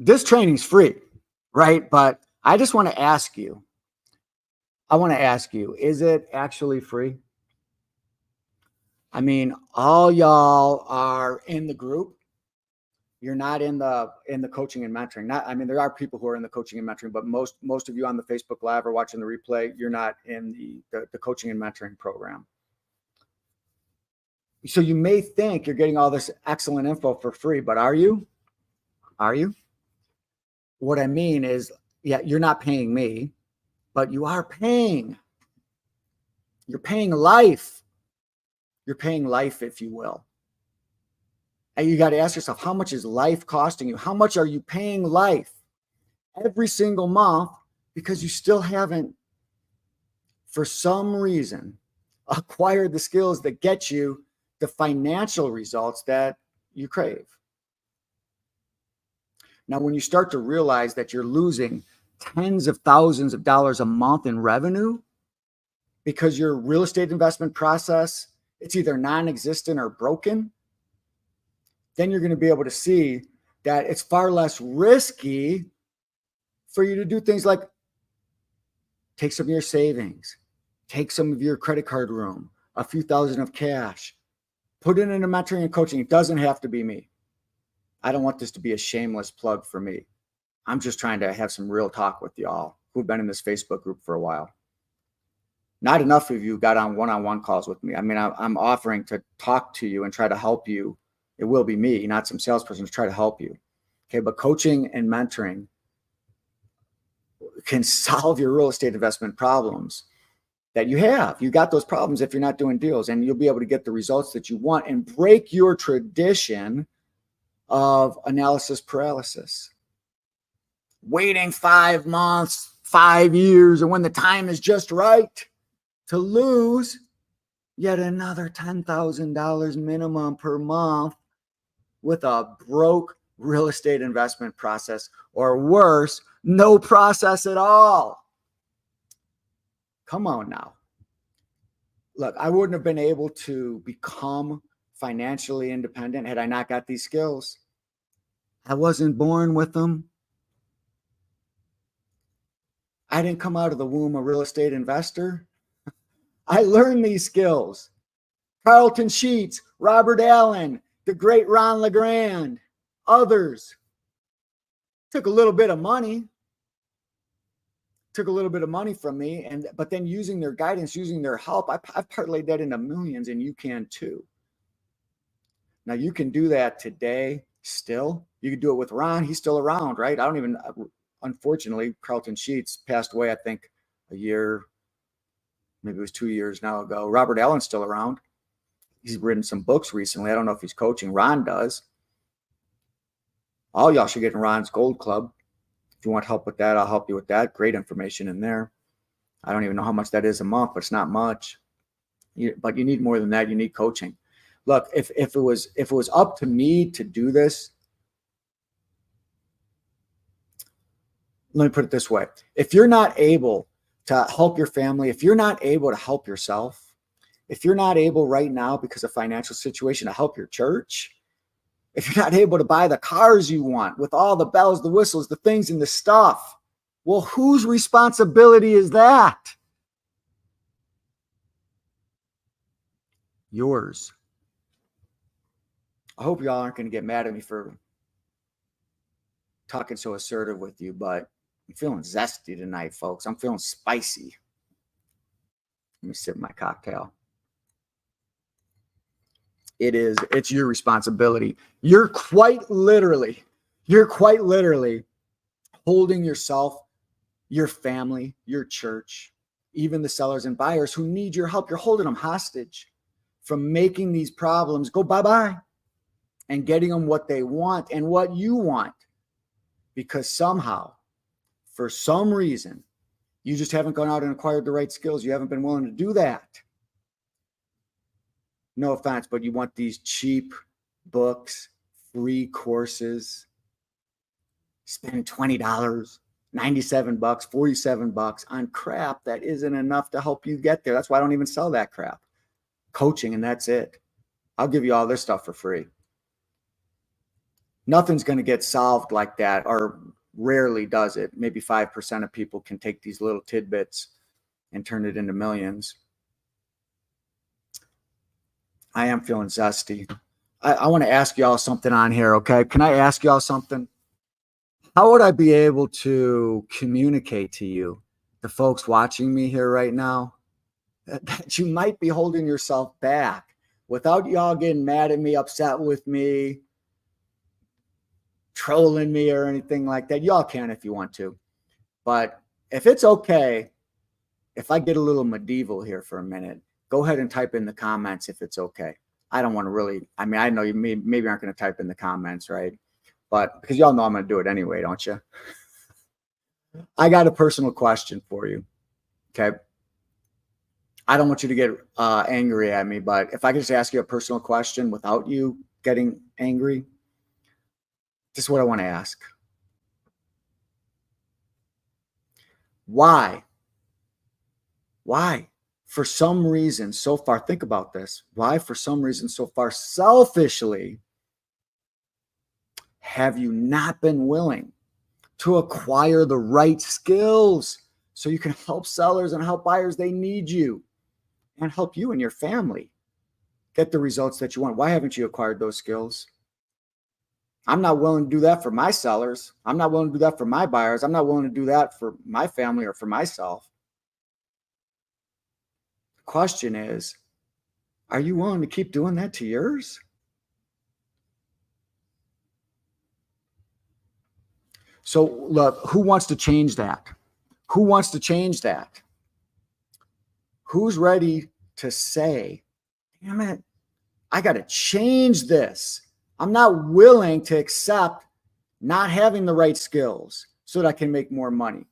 this training's free, right? But I just want to ask you, is it actually free? I mean, all y'all are in the group. You're not in the coaching and mentoring. There are people who are in the coaching and mentoring, but most of you on the Facebook Live or watching the replay, you're not in the coaching and mentoring program. So you may think you're getting all this excellent info for free, but are you? Are you? What I mean is, yeah, you're not paying me, but you are paying. You're paying life. You're paying life, if you will. And you got to ask yourself, how much is life costing you? How much are you paying life every single month because you still haven't, for some reason, acquired the skills that get you the financial results that you crave? Now, when you start to realize that you're losing tens of thousands of dollars a month in revenue because your real estate investment process, it's either non-existent or broken, then you're going to be able to see that it's far less risky for you to do things like take some of your savings, take some of your credit card room, a few thousand of cash, put it into mentoring and coaching. It doesn't have to be me. I don't want this to be a shameless plug for me. I'm just trying to have some real talk with y'all who've been in this Facebook group for a while. Not enough of you got on one-on-one calls with me. I mean, I'm offering to talk to you and try to help you. It will be me, not some salesperson, to try to help you. Okay, but coaching and mentoring can solve your real estate investment problems that you have. You got those problems if you're not doing deals, and you'll be able to get the results that you want and break your tradition of analysis paralysis. Waiting 5 months, 5 years, and when the time is just right to lose yet another $10,000 minimum per month with a broke real estate investment process, or worse, no process at all. Come on now. Look, I wouldn't have been able to become financially independent had I not got these skills. I wasn't born with them. I didn't come out of the womb a real estate investor. I learned these skills. Carlton Sheets, Robert Allen, the great Ron LeGrand, others. Took a little bit of money. Took a little bit of money from me, but then using their guidance, using their help, I've parlayed that into millions, and you can too. Now you can do that today still. You can do it with Ron. He's still around, right? Unfortunately, Carlton Sheets passed away, I think, a year, maybe it was 2 years now ago. Robert Allen's still around. He's written some books recently. I don't know if he's coaching. Ron does. All y'all should get in Ron's Gold Club. If you want help with that, I'll help you with that. Great information in there. I don't even know how much that is a month, but it's not much. But you need more than that. You need coaching. Look, if it was up to me to do this, let me put it this way. If you're not able to help your family, if you're not able to help yourself, if you're not able right now because of financial situation to help your church, if you're not able to buy the cars you want with all the bells, the whistles, the things and the stuff, well, whose responsibility is that? Yours. I hope y'all aren't going to get mad at me for talking so assertive with you, but I'm feeling zesty tonight, folks. I'm feeling spicy. Let me sip my cocktail. It's your responsibility. You're quite literally holding yourself, your family, your church, even the sellers and buyers who need your help. You're holding them hostage from making these problems go bye-bye and getting them what they want and what you want. Because somehow, for some reason, you just haven't gone out and acquired the right skills. You haven't been willing to do that. No offense, but you want these cheap books, free courses, spend $20, $97, $47 on crap that isn't enough to help you get there. That's why I don't even sell that crap. Coaching, and that's it. I'll give you all this stuff for free. Nothing's going to get solved like that, or rarely does it. Maybe 5% of people can take these little tidbits and turn it into millions. I am feeling zesty. I want to ask y'all something on here, okay? Can I ask y'all something? How would I be able to communicate to you, the folks watching me here right now, that you might be holding yourself back without y'all getting mad at me, upset with me, trolling me, or anything like that? Y'all can if you want to. But if it's okay, if I get a little medieval here for a minute, go ahead and type in the comments if it's okay. I don't want to really, I mean, I know you maybe aren't going to type in the comments, right? But because y'all know I'm going to do it anyway, don't you? I got a personal question for you. Okay. I don't want you to get angry at me, but if I could just ask you a personal question without you getting angry, this is what I want to ask. Why, for some reason so far, think about this. Why, for some reason so far, selfishly, have you not been willing to acquire the right skills so you can help sellers and help buyers? They need you, and help you and your family get the results that you want. Why haven't you acquired those skills? I'm not willing to do that for my sellers. I'm not willing to do that for my buyers. I'm not willing to do that for my family or for myself. The question is, are you willing to keep doing that to yours? So look, who wants to change that? Who wants to change that? Who's ready to say, damn it, I got to change this. I'm not willing to accept not having the right skills so that I can make more money,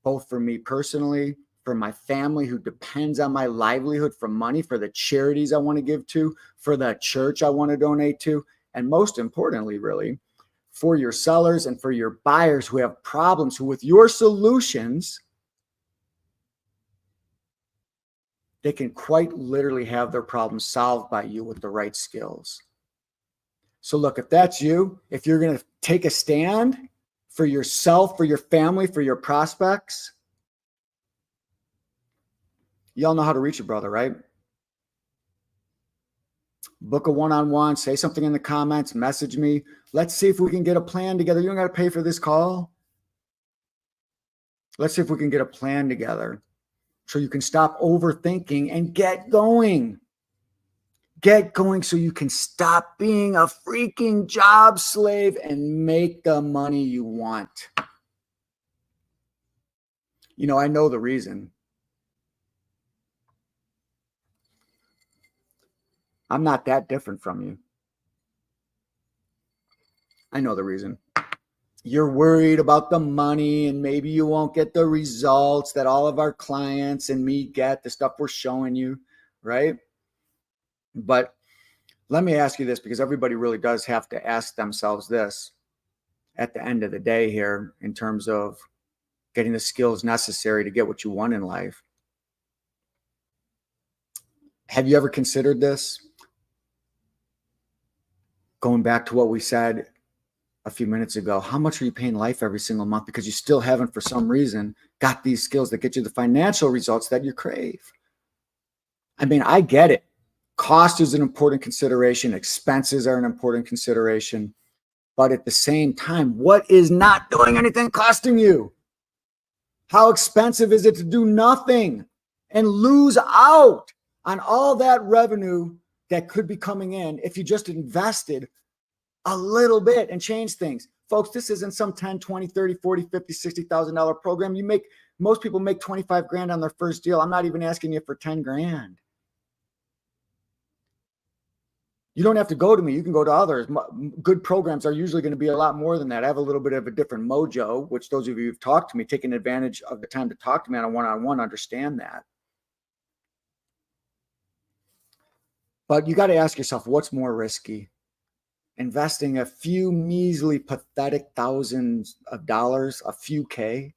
both for me personally, for my family who depends on my livelihood from money, for the charities I want to give to, for the church I want to donate to, and most importantly, really, for your sellers and for your buyers who have problems, who with your solutions, they can quite literally have their problems solved by you with the right skills. So look, if that's you, if you're going to take a stand for yourself, for your family, for your prospects, y'all know how to reach a brother, right? Book a one-on-one, say something in the comments, message me. Let's see if we can get a plan together. You don't got to pay for this call. Let's see if we can get a plan together so you can stop overthinking and get going. Get going so you can stop being a freaking job slave and make the money you want. You know, I know the reason. I'm not that different from you. I know the reason. You're worried about the money and maybe you won't get the results that all of our clients and me get, the stuff we're showing you, right? But let me ask you this, because everybody really does have to ask themselves this at the end of the day here in terms of getting the skills necessary to get what you want in life. Have you ever considered this? Going back to what we said a few minutes ago, how much are you paying life every single month because you still haven't, for some reason, got these skills that get you the financial results that you crave? I mean, I get it. Cost is an important consideration. Expenses are an important consideration. But at the same time, what is not doing anything costing you? How expensive is it to do nothing and lose out on all that revenue that could be coming in if you just invested a little bit and change things? Folks, this isn't some 10, 20, 30, 40, 50, $60,000 program. Most people make 25 grand on their first deal. I'm not even asking you for 10 grand. You don't have to go to me. You can go to others. Good programs are usually going to be a lot more than that. I have a little bit of a different mojo, which those of you who've talked to me, taking advantage of the time to talk to me on a one-on-one, understand that. But you got to ask yourself, what's more risky? Investing a few measly, pathetic thousands of dollars, a few K,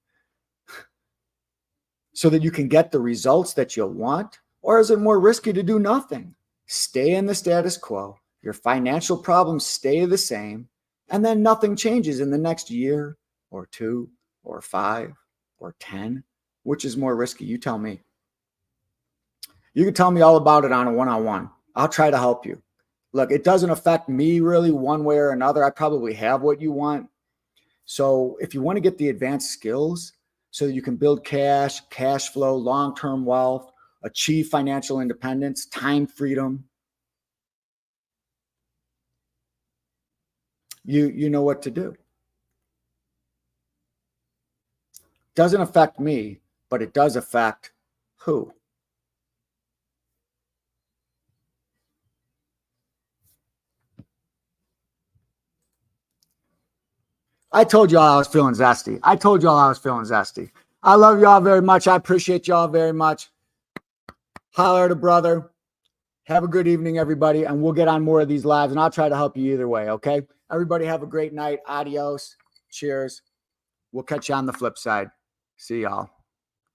so that you can get the results that you'll want? Or is it more risky to do nothing? Stay in the status quo. Your financial problems stay the same, And then nothing changes in the next year or 2 or 5 or 10. Which is more risky? You tell me. You can tell me all about it on a one-on-one. I'll try to help you. Look, it doesn't affect me really one way or another. I probably have what you want. So if you want to get the advanced skills so that you can build cash, cash flow, long-term wealth, achieve financial independence, time freedom, you know what to do. Doesn't affect me, but it does affect who? I told y'all I was feeling zesty. I love y'all very much. I appreciate y'all very much. Holler at a brother. Have a good evening, everybody. And we'll get on more of these lives, and I'll try to help you either way, okay? Everybody have a great night. Adios. Cheers. We'll catch you on the flip side. See y'all.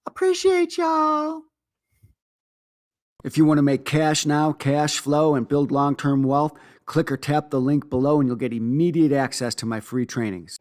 Appreciate y'all. If you want to make cash now, cash flow, and build long-term wealth, click or tap the link below and you'll get immediate access to my free trainings.